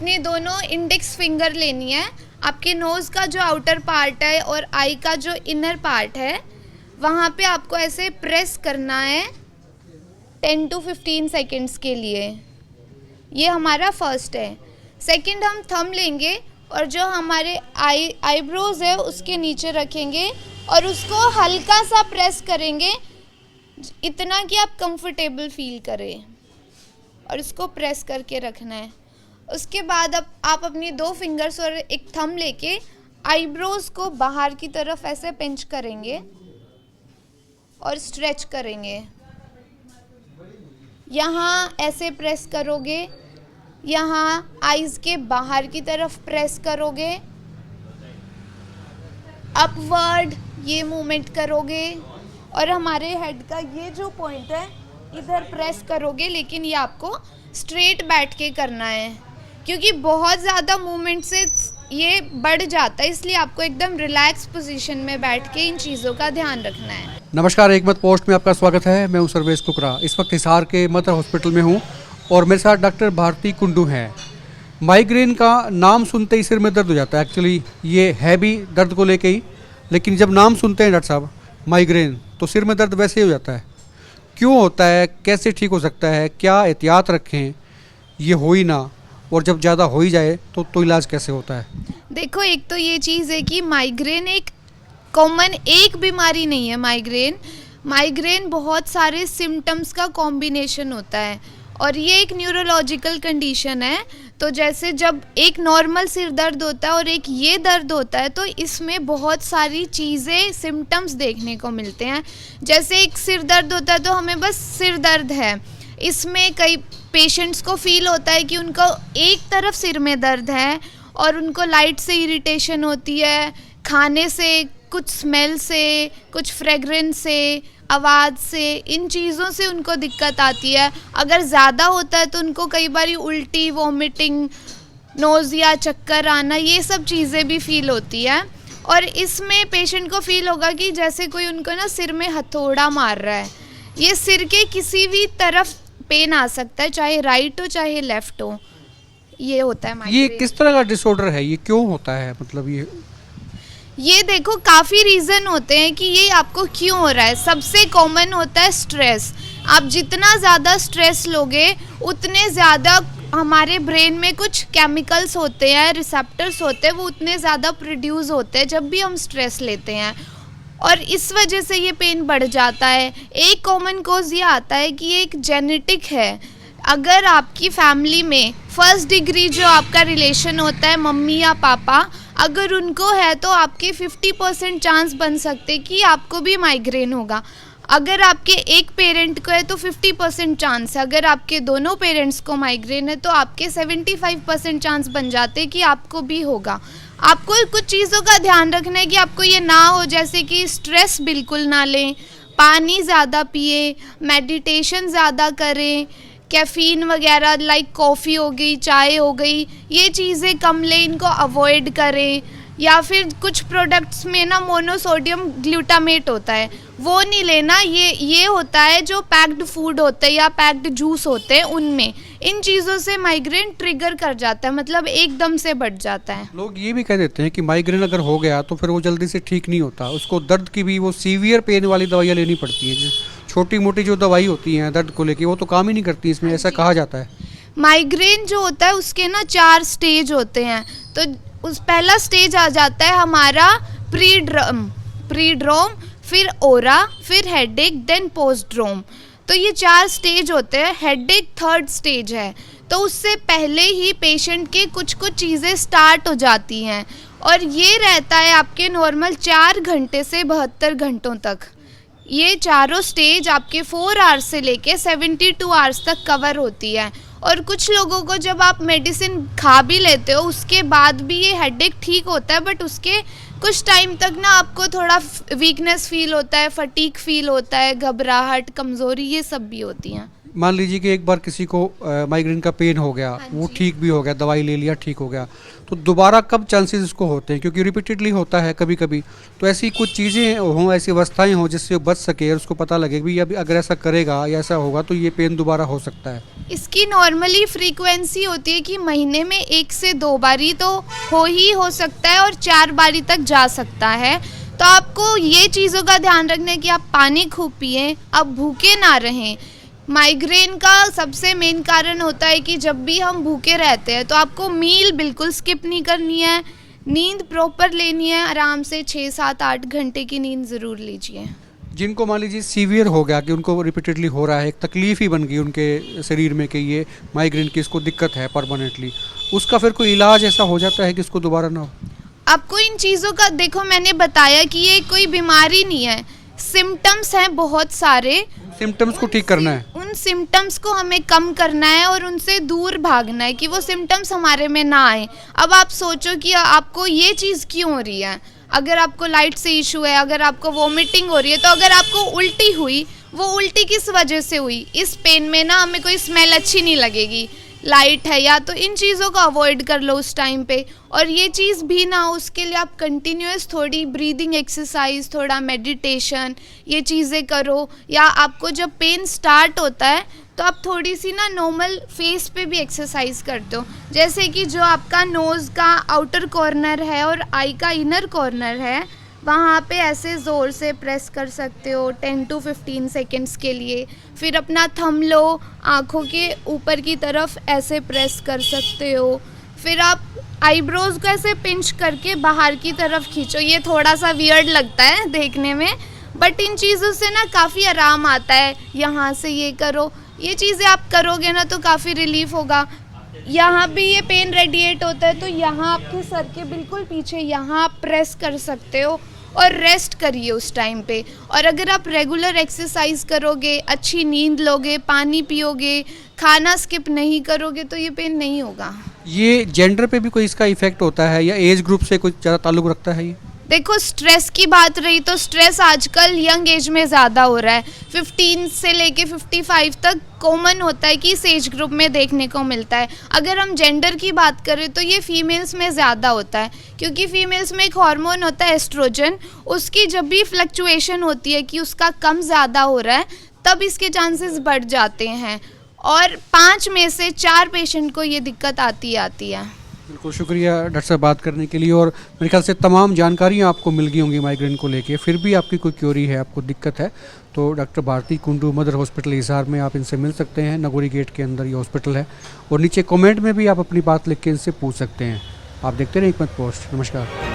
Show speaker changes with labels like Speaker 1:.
Speaker 1: अपने दोनों index finger लेनी है, आपके नोज़ का जो आउटर पार्ट है और आई का जो इनर पार्ट है वहाँ पे आपको ऐसे प्रेस करना है 10 to 15 सेकेंड्स के लिए। ये हमारा फर्स्ट है। सेकंड हम थंब लेंगे और जो हमारे आईब्रोज है उसके नीचे रखेंगे और उसको हल्का सा प्रेस करेंगे, इतना कि आप कंफर्टेबल फील करें, और इसको प्रेस करके रखना है। उसके बाद अब आप अपनी 2 फिंगर्स और एक थंब लेके आईब्रोज को बाहर की तरफ ऐसे पिंच करेंगे और स्ट्रेच करेंगे। यहाँ ऐसे प्रेस करोगे, यहाँ आईज के बाहर की तरफ प्रेस करोगे, अपवर्ड ये मूवमेंट करोगे और हमारे हेड का ये जो पॉइंट है इधर प्रेस करोगे, लेकिन ये आपको स्ट्रेट बैठ के करना है क्योंकि बहुत ज़्यादा मूवमेंट से ये बढ़ जाता है, इसलिए आपको एकदम रिलैक्स पोजीशन में बैठ के इन चीज़ों का ध्यान रखना है।
Speaker 2: नमस्कार, एक मत पोस्ट में आपका स्वागत है। मैं हूं सर्वेश कुकरा। इस वक्त हिसार के मदर हॉस्पिटल में हूं और मेरे साथ डॉक्टर भारती कुंडू हैं। माइग्रेन का नाम सुनते ही सिर में दर्द हो जाता है। एक्चुअली ये है भी दर्द को लेके ही, लेकिन जब नाम सुनते हैं डॉक्टर साहब माइग्रेन तो सिर में दर्द वैसे ही हो जाता है। क्यों होता है, कैसे ठीक हो सकता है, क्या एहतियात रखें ये हो ही ना, और जब ज़्यादा हो ही जाए तो इलाज कैसे होता है?
Speaker 1: देखो, एक तो ये चीज़ है कि माइग्रेन एक कॉमन एक बीमारी नहीं है। माइग्रेन बहुत सारे सिम्टम्स का कॉम्बिनेशन होता है और ये एक न्यूरोलॉजिकल कंडीशन है। तो जैसे जब एक नॉर्मल सिर दर्द होता है और एक ये दर्द होता है तो इसमें बहुत सारी चीज़ें सिम्टम्स देखने को मिलते हैं। जैसे एक सिर दर्द होता है तो हमें बस सिर दर्द है, इसमें कई पेशेंट्स को फील होता है कि उनको एक तरफ सिर में दर्द है और उनको लाइट से इरिटेशन होती है, खाने से, कुछ स्मेल से, कुछ फ्रेगरेंस से, आवाज़ से, इन चीज़ों से उनको दिक्कत आती है। अगर ज़्यादा होता है तो उनको कई बार उल्टी, वॉमिटिंग, नोज़िया, चक्कर आना, ये सब चीज़ें भी फील होती है। और इसमें पेशेंट को फील होगा कि जैसे कोई उनको ना सिर में हथौड़ा मार रहा है। ये सिर के किसी भी तरफ पेन आ सकता है, चाहे राइट हो चाहे लेफ्ट हो, ये होता है माइग्रेन।
Speaker 2: ये किस तरह का डिसऑर्डर है, ये क्यों होता है? मतलब
Speaker 1: ये देखो, काफ़ी रीज़न होते हैं कि ये आपको क्यों हो रहा है। सबसे कॉमन होता है स्ट्रेस। आप जितना ज़्यादा स्ट्रेस लोगे उतने ज़्यादा हमारे ब्रेन में कुछ केमिकल्स होते हैं, रिसेप्टर्स होते हैं, वो उतने ज़्यादा प्रोड्यूस होते हैं जब भी हम स्ट्रेस लेते हैं, और इस वजह से ये पेन बढ़ जाता है। एक कॉमन कॉज ये आता है कि ये एक जेनेटिक है। अगर आपकी फैमिली में फर्स्ट डिग्री जो आपका रिलेशन होता है, मम्मी या पापा, अगर उनको है तो आपके 50% चांस बन सकते कि आपको भी माइग्रेन होगा। अगर आपके एक पेरेंट को है तो 50% चांस है। अगर आपके दोनों पेरेंट्स को माइग्रेन है तो आपके 75% चांस बन जाते कि आपको भी होगा। आपको कुछ चीज़ों का ध्यान रखना है कि आपको ये ना हो, जैसे कि स्ट्रेस बिल्कुल ना लें, पानी ज़्यादा पिए, मेडिटेशन ज़्यादा करें, कैफ़ीन वगैरह लाइक कॉफ़ी हो गई, चाय हो गई, ये चीज़ें कम लें, इनको अवॉइड करें। या फिर कुछ प्रोडक्ट्स में ना मोनोसोडियम ग्लूटामेट होता है, वो नहीं लेना। ये होता है जो पैक्ड फूड होते हैं या पैक्ड जूस होते हैं, उनमें इन चीज़ों से माइग्रेन ट्रिगर कर जाता है, मतलब एकदम से बढ़ जाता है।
Speaker 2: लोग ये भी कह देते हैं कि माइग्रेन अगर हो गया तो फिर वो जल्दी से ठीक नहीं होता, उसको दर्द की भी वो सीवियर पेन वाली दवाइयाँ लेनी पड़ती हैं। छोटी मोटी जो दवाई होती हैं दर्द को लेके वो तो काम ही नहीं करती इसमें, ऐसा कहा जाता है।
Speaker 1: माइग्रेन जो होता है उसके ना 4 स्टेज होते हैं। तो उस पहला स्टेज आ जाता है हमारा प्रीड्रोम, फिर ओरा, फिर हेडेक, देन पोस्टड्रोम। तो ये 4 स्टेज होते हैं। हेडेक 3rd स्टेज है, तो उससे पहले ही पेशेंट के कुछ चीज़ें स्टार्ट हो जाती हैं और ये रहता है आपके नॉर्मल 4 घंटे से 72 घंटों तक। ये चारों स्टेज आपके 4 आवर्स से लेके 72 आवर्स तक कवर होती है। और कुछ लोगों को जब आप मेडिसिन खा भी लेते हो उसके बाद भी ये हेडेक ठीक होता है, बट उसके कुछ टाइम तक ना आपको थोड़ा वीकनेस फील होता है, फटीग फील होता है, घबराहट, कमज़ोरी, ये सब भी होती हैं।
Speaker 2: मान लीजिए कि एक बार किसी को माइग्रेन का पेन हो गया,
Speaker 1: हाँ
Speaker 2: वो
Speaker 1: जी।
Speaker 2: ठीक भी हो गया, दवाई ले लिया, ठीक हो गया, तो दोबारा कब चांसेस इसको होते हैं? क्योंकि रिपीटेडली होता है कभी कभी, तो ऐसी कुछ चीज़ें हों, ऐसी अवस्थाएं हों जिससे वो बच सके और उसको पता लगे कि भाई अभी अगर ऐसा करेगा या ऐसा होगा तो ये पेन दोबारा हो सकता है।
Speaker 1: इसकी नॉर्मली फ्रीक्वेंसी होती है कि महीने में 1 से 2 बारी तो हो सकता है और 4 बारी तक जा सकता है। तो आपको ये चीज़ों का ध्यान रखना है कि आप पानी खूब पिएं, आप भूखे ना रहें। माइग्रेन का सबसे मेन कारण होता है कि जब भी हम भूखे रहते हैं तो आपको मील बिल्कुल स्किप नहीं करनी है, नींद प्रॉपर लेनी है, आराम से 6, 7, 8 घंटे की नींद ज़रूर लीजिए।
Speaker 2: जिनको मान लीजिए सीवियर हो गया कि उनको रिपीटेडली हो रहा है, एक तकलीफ ही बन गई उनके शरीर में कि ये माइग्रेन की इसको दिक्कत है परमानेंटली, उसका फिर कोई इलाज ऐसा हो जाता है कि इसको दोबारा ना हो?
Speaker 1: आपको इन चीज़ों का देखो, मैंने बताया कि ये कोई बीमारी नहीं है, सिम्टम्स हैं बहुत सारे।
Speaker 2: सिम्टम्स को ठीक करना है।
Speaker 1: उन सिम्टम्स को हमें कम करना है और उनसे दूर भागना है कि वो सिम्टम्स हमारे में ना आए। अब आप सोचो कि आपको ये चीज़ क्यों हो रही है। अगर आपको लाइट से इशू है, अगर आपको वोमिटिंग हो रही है, तो अगर आपको उल्टी हुई, वो उल्टी किस वजह से हुई? इस पेन में ना हमें कोई स्मेल अच्छी नहीं लगेगी, लाइट है या, तो इन चीज़ों को अवॉइड कर लो उस टाइम पे। और ये चीज़ भी ना हो उसके लिए आप कंटिन्यूस थोड़ी ब्रीदिंग एक्सरसाइज, थोड़ा मेडिटेशन, ये चीज़ें करो। या आपको जब पेन स्टार्ट होता है तो आप थोड़ी सी ना नॉर्मल फेस पे भी एक्सरसाइज करते हो, जैसे कि जो आपका नोज़ का आउटर कॉर्नर है और आई का इनर कॉर्नर है, वहाँ पे ऐसे ज़ोर से प्रेस कर सकते हो 10 to 15 सेकेंड्स के लिए। फिर अपना थंब लो, आँखों के ऊपर की तरफ ऐसे प्रेस कर सकते हो। फिर आप आईब्रोज़ को ऐसे पिंच करके बाहर की तरफ खींचो। ये थोड़ा सा वियर्ड लगता है देखने में, बट इन चीज़ों से ना काफ़ी आराम आता है। यहाँ से ये करो, ये चीज़ें आप करोगे ना तो काफ़ी रिलीफ होगा। यहाँ भी ये पेन रेडिएट होता है तो यहाँ आपके सर के बिल्कुल पीछे यहाँ आप प्रेस कर सकते हो और रेस्ट करिए उस टाइम पे। और अगर आप रेगुलर एक्सरसाइज करोगे, अच्छी नींद लोगे, पानी पियोगे, खाना स्किप नहीं करोगे, तो ये पेन नहीं होगा।
Speaker 2: ये जेंडर पे भी कोई इसका इफेक्ट होता है या एज ग्रुप से कुछ ज़्यादा ताल्लुक रखता है ये?
Speaker 1: देखो, स्ट्रेस की बात रही तो स्ट्रेस आजकल यंग एज में ज़्यादा हो रहा है। 15 से लेके 55 तक कॉमन होता है कि इस एज ग्रुप में देखने को मिलता है। अगर हम जेंडर की बात करें तो ये फीमेल्स में ज़्यादा होता है, क्योंकि फीमेल्स में एक हार्मोन होता है एस्ट्रोजन, उसकी जब भी फ्लक्चुएशन होती है कि उसका कम ज़्यादा हो रहा है, तब इसके चांसेस बढ़ जाते हैं। और 5 में से 4 पेशेंट को ये दिक्कत आती है।
Speaker 2: बिल्कुल, शुक्रिया डॉक्टर साहब बात करने के लिए। और मेरे ख्याल से तमाम जानकारियाँ आपको मिल गई होंगी माइग्रेन को लेके। फिर भी आपकी कोई क्यूरी है, आपको दिक्कत है, तो doctor Bharti Kundu mother hospital Hisar में आप इनसे मिल सकते हैं। नगोरी गेट के अंदर ये हॉस्पिटल है और नीचे कमेंट में भी आप अपनी बात लिख के इनसे पूछ सकते हैं। आप देखते रहिए हिकमत पोस्ट। नमस्कार।